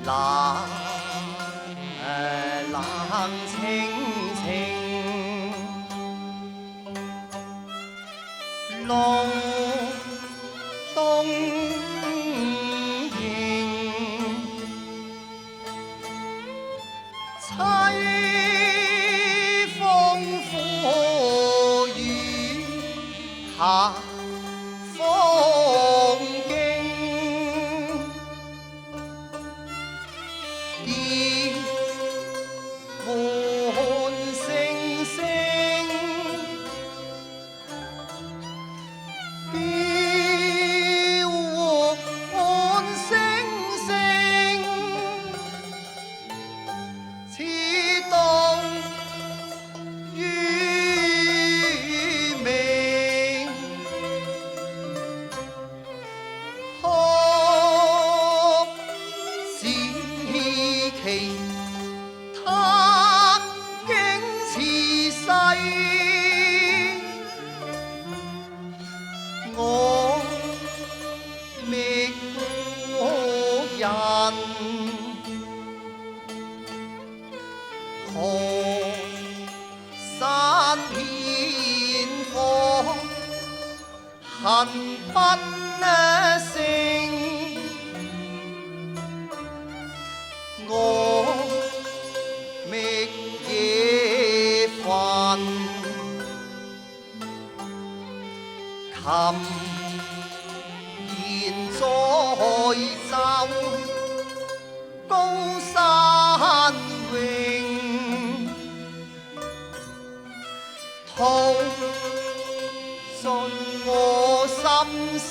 冷冷清清，隆冬迎，凄風苦雨下風景，結伴星星，結伴星星，似動於明。學是奇，他竟似世，我覓故人，河山遍火，恨不勝。我覓夜瞓，琴弦在奏，高山詠，吐盡我心聲。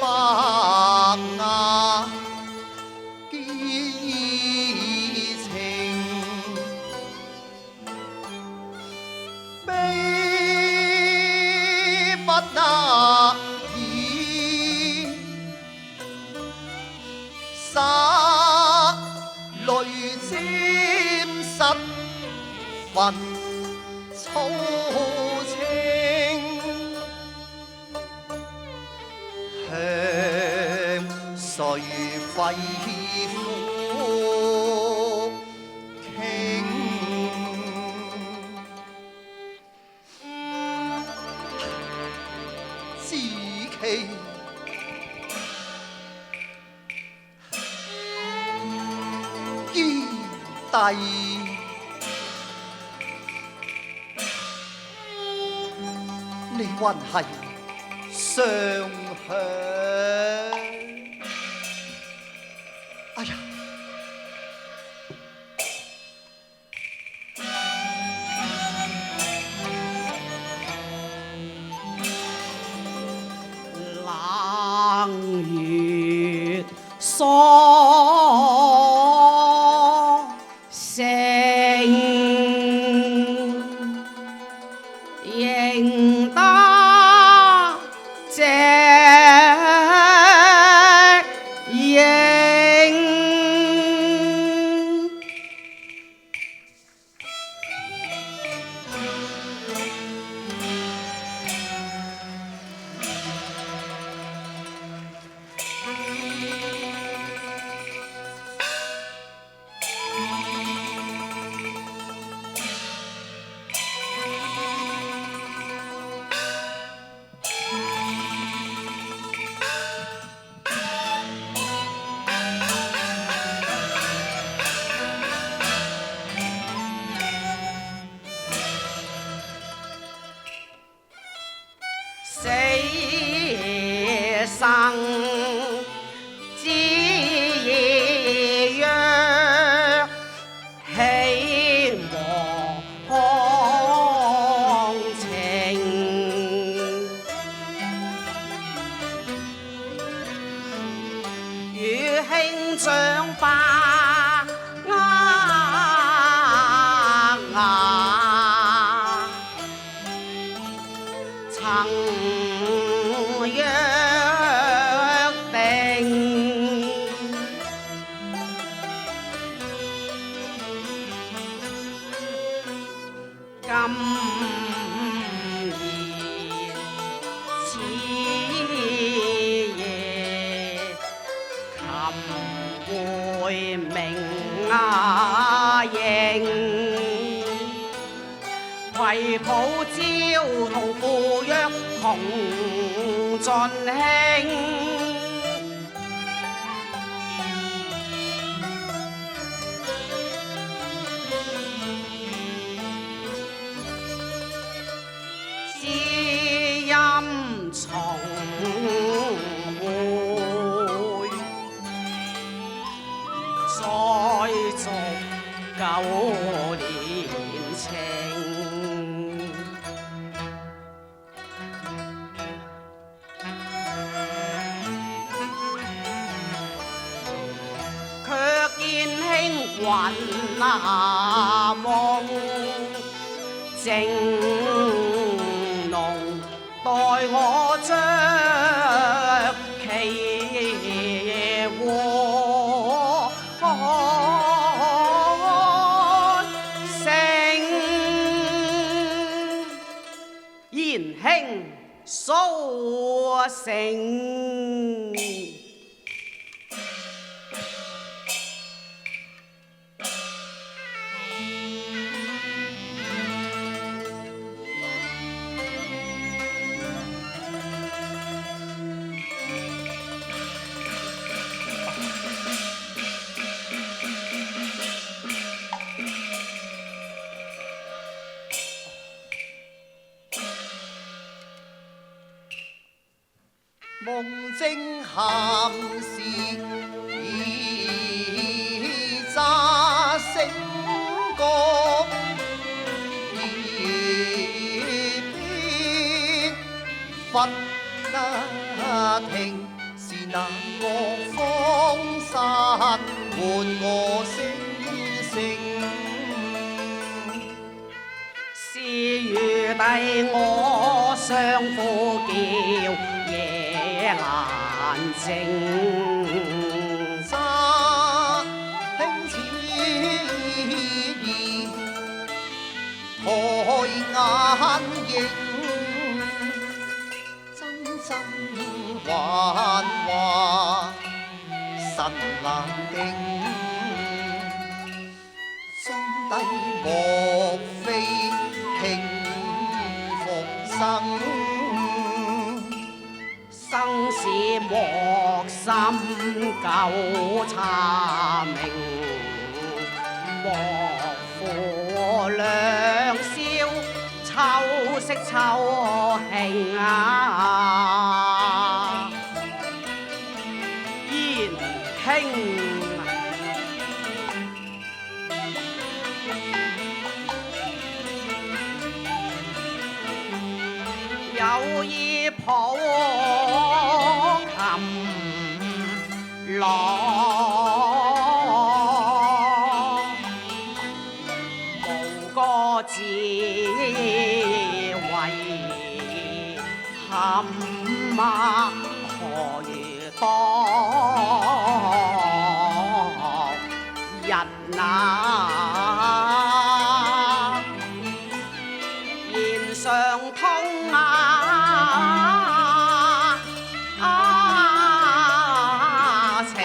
白牙結情，悲不得已，灑淚沾濕雲粗青。向誰肺腑傾？知其於弟，你還係雙響。哎呀！冷月疏聲，認得這死生之約，希望情，與兄長把曾約定，今明迎，攜抱焦同赴約同盡興。重會再續舊年情，卻見輕雲那夢正濃。待我着旗和聲，言輕蘇醒。夢正鹹時已乍醒覺，而偏忽那聽是那個方山喚我聲聲。是如弟我相呼叫夜難靜，乍聽此言，抬眼迎，真真幻幻，神難定。中底莫非傾復生？生死莫心糾查明，莫負良宵秋色秋興啊！言輕有意抱琴郎，無個字為憾啊，何如當日啊！言上通情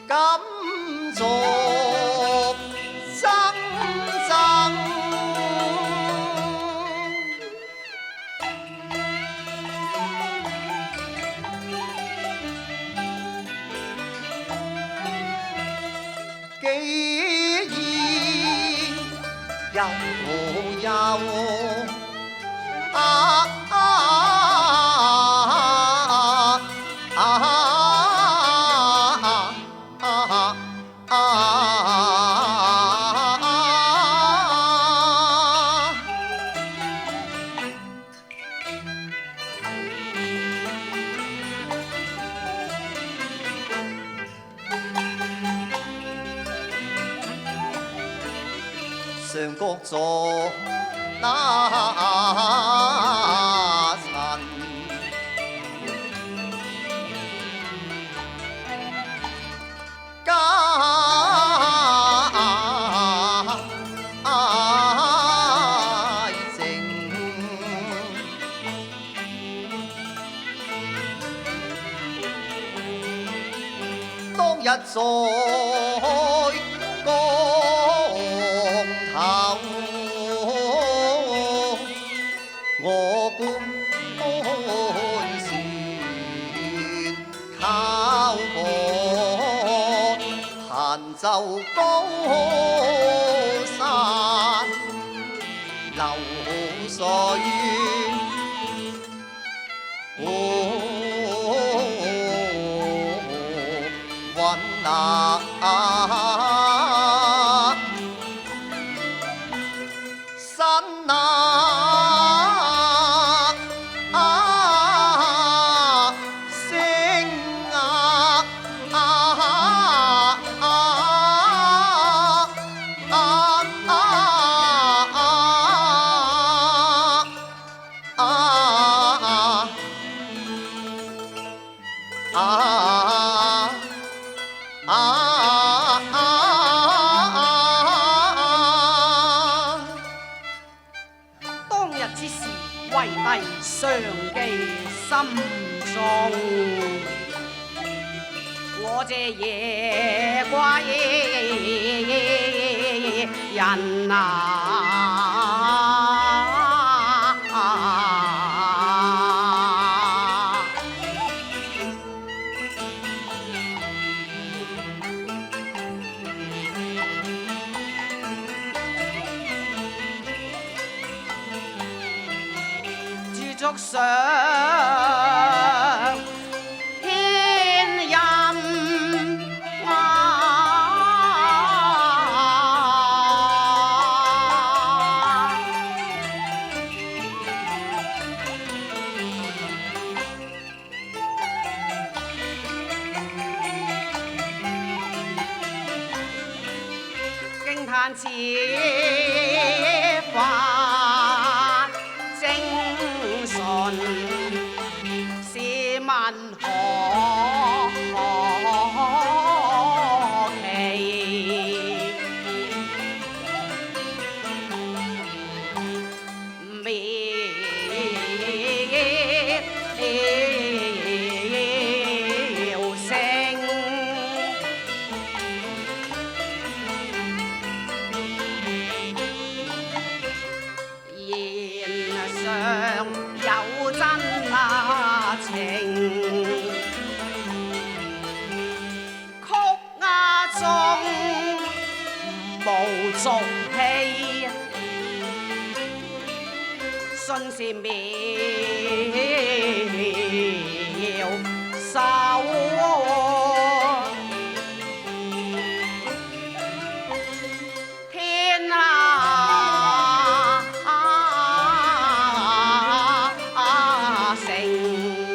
敢作爭爭，既然有上角座那塵，家一再江頭，我觀船靠岸，閒舟高山流水。雲啊，山啊，星啊，當日之事，為弟常記心中。我這夜歸人啊！竹上牽引驚嘆此法精純，試問何其妙聲。言上有真情，曲中無俗氣，信是妙手。天啊，城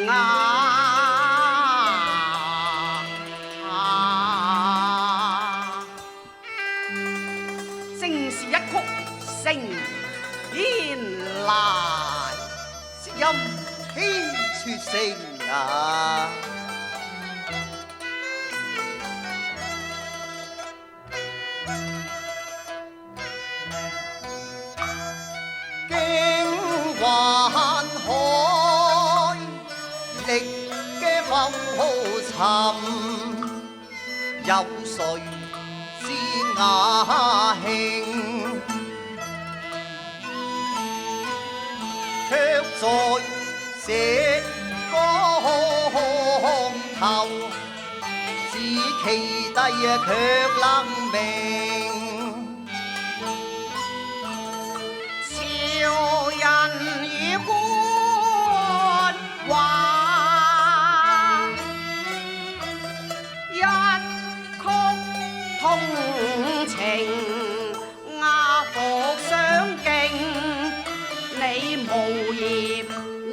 啊，正是一曲成天籟，聲音天絕聲啊！經環海，歷嘅浮沉，有誰知雅興？卻在這江頭，只其低卻冷明。潮人與官話，一曲通情，雅服相競。你無言，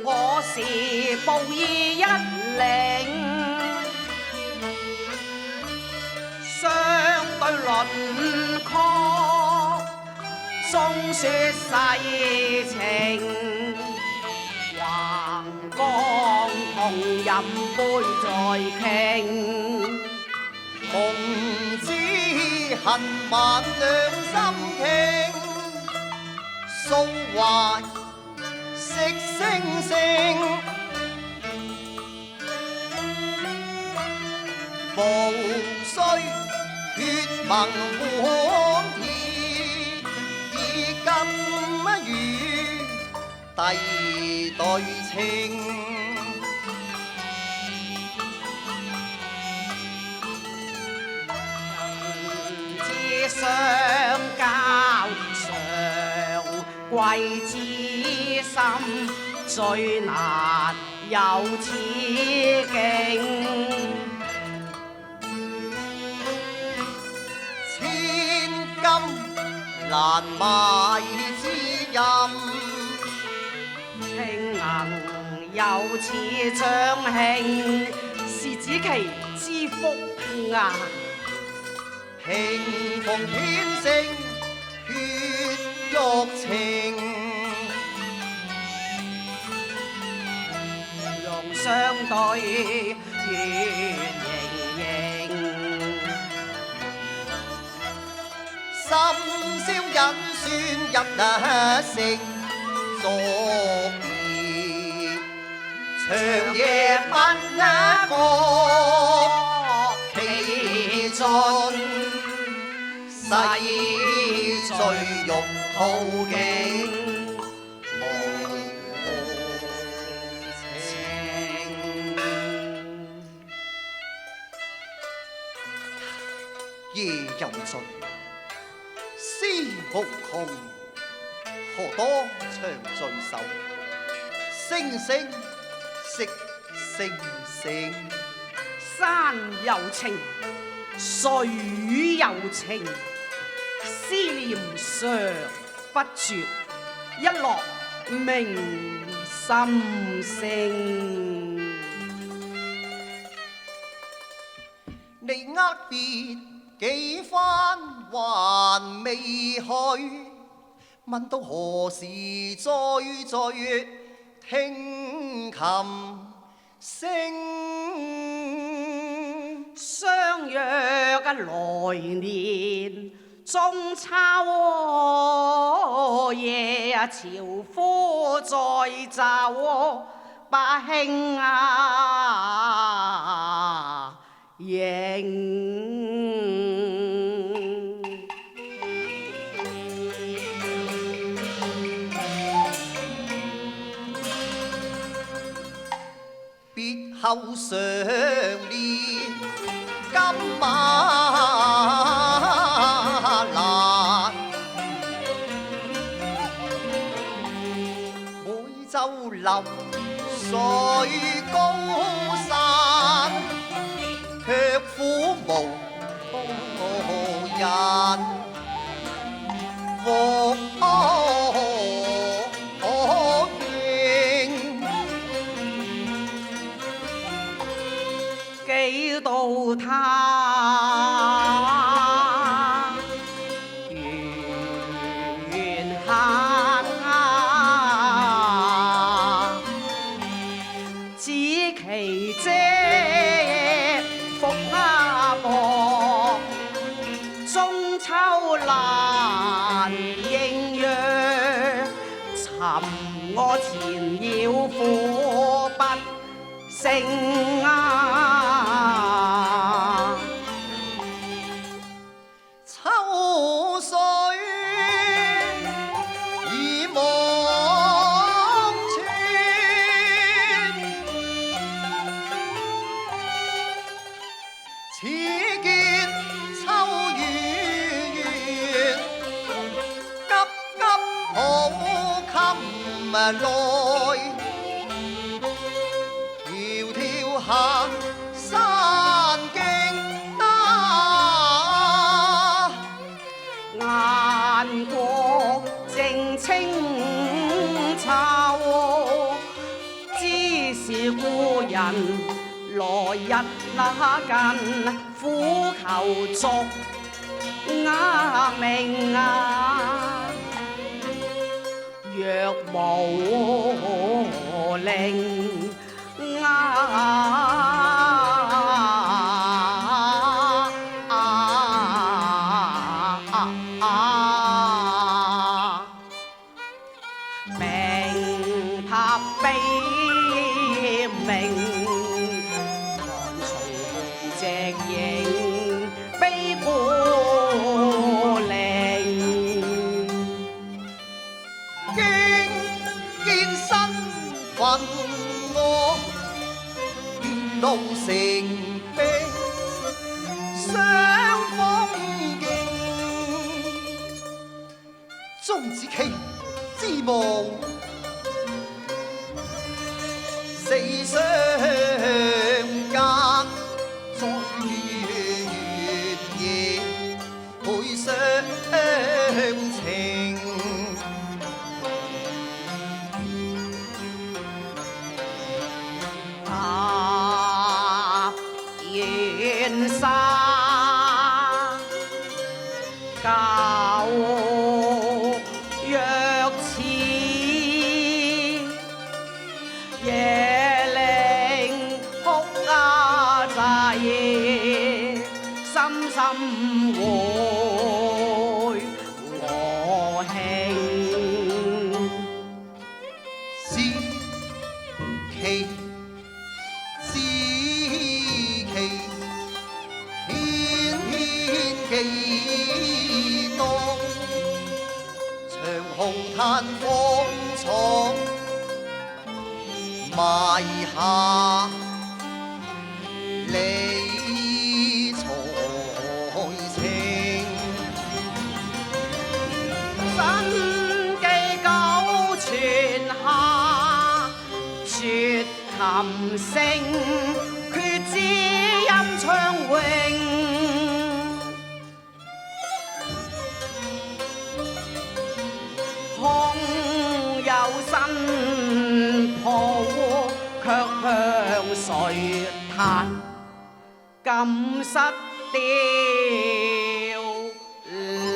我是報衣一領，相對輪廓，訴說世情。橫江同飲杯再傾，紅紙恨晚兩心傾，訴懷惜星星，無盟歡天，以金與帝對稱。相交上貴之心，最難有此境。千金難買之任，青銀有此張慶，是子期之福啊！慶逢天性血肉情，容相對月盈盈，深宵引酸入城，昨夜長夜問歌其盡。細醉玉兔景，無情。夜又盡，思無窮，何多長聚首？聲聲息聲聲，山有情，水有情，思念常不絕，一落明心聲。你握別幾番還未去，問到何時再聚聽琴聲。相約來年中秋夜，朝夫再奏把兄啊迎。別後常念金馬蘭，每週流水高山，卻苦無人復幾度他緣恨啊，只期借復他薄，中秋難應約，尋我纏繞苦不勝啊！秋水已望穿，似見秋雨緣，急急抱琴來。下山徑啊，雁過正清秋，知是故人來日那近，苦求續啞鳴啊！若無令明塔悲鳴，寒松夕影悲歡。我沿路成冰相風景，鐘子期之無四相隔，在月夜倍相情。願沙舊若似夜令哭仔，深深會我興。知其知其偏偏幾多，長虹嘆芳草埋下理財情。新記久傳下，絕琴聲，決知音唱詠。空有新抱，卻向誰彈？感失凋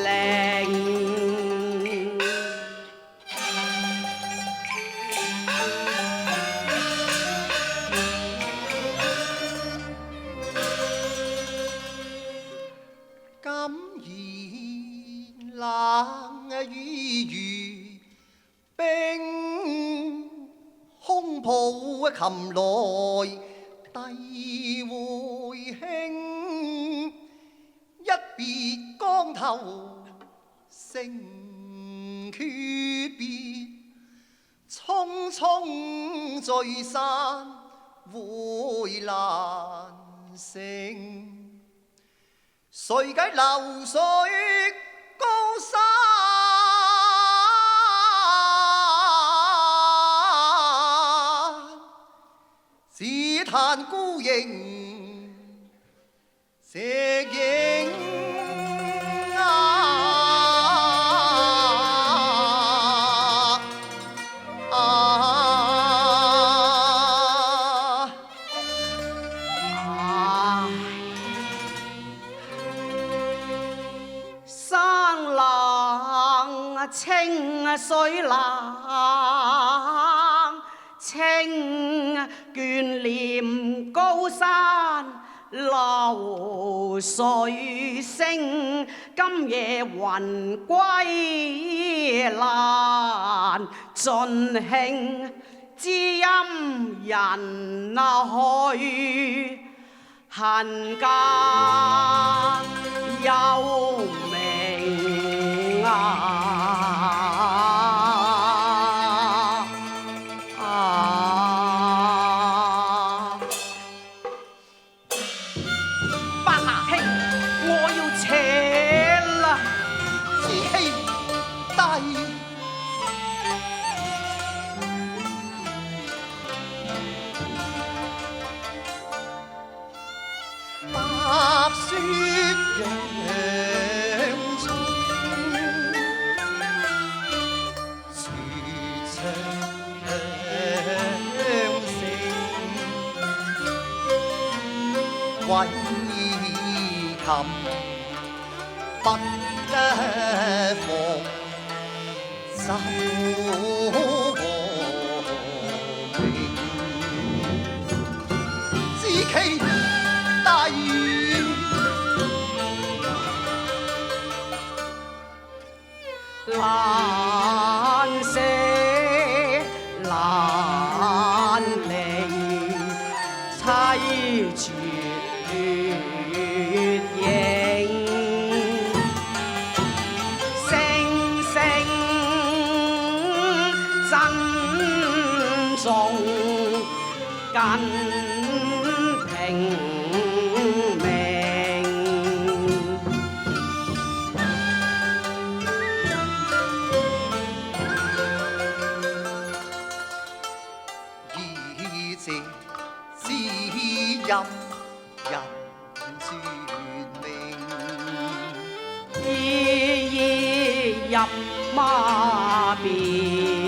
零。敢言冷雨如冰，空抱琴來低回輕，一別江頭成訣別，匆匆聚散回難成。誰計流水高山，只嘆孤影石影清水冷，清眷念高山流水聲。今夜魂歸難盡興，知音人去，恨家幽冥伯牙兄，我要扯啦！慈禧大人，白雪洋葱，樹唱聲，為琴不放奏和鳴，知其大義，難捨難離，凄絕影，聲聲珍重。根平明。以這知音人說明，依依入馬邊。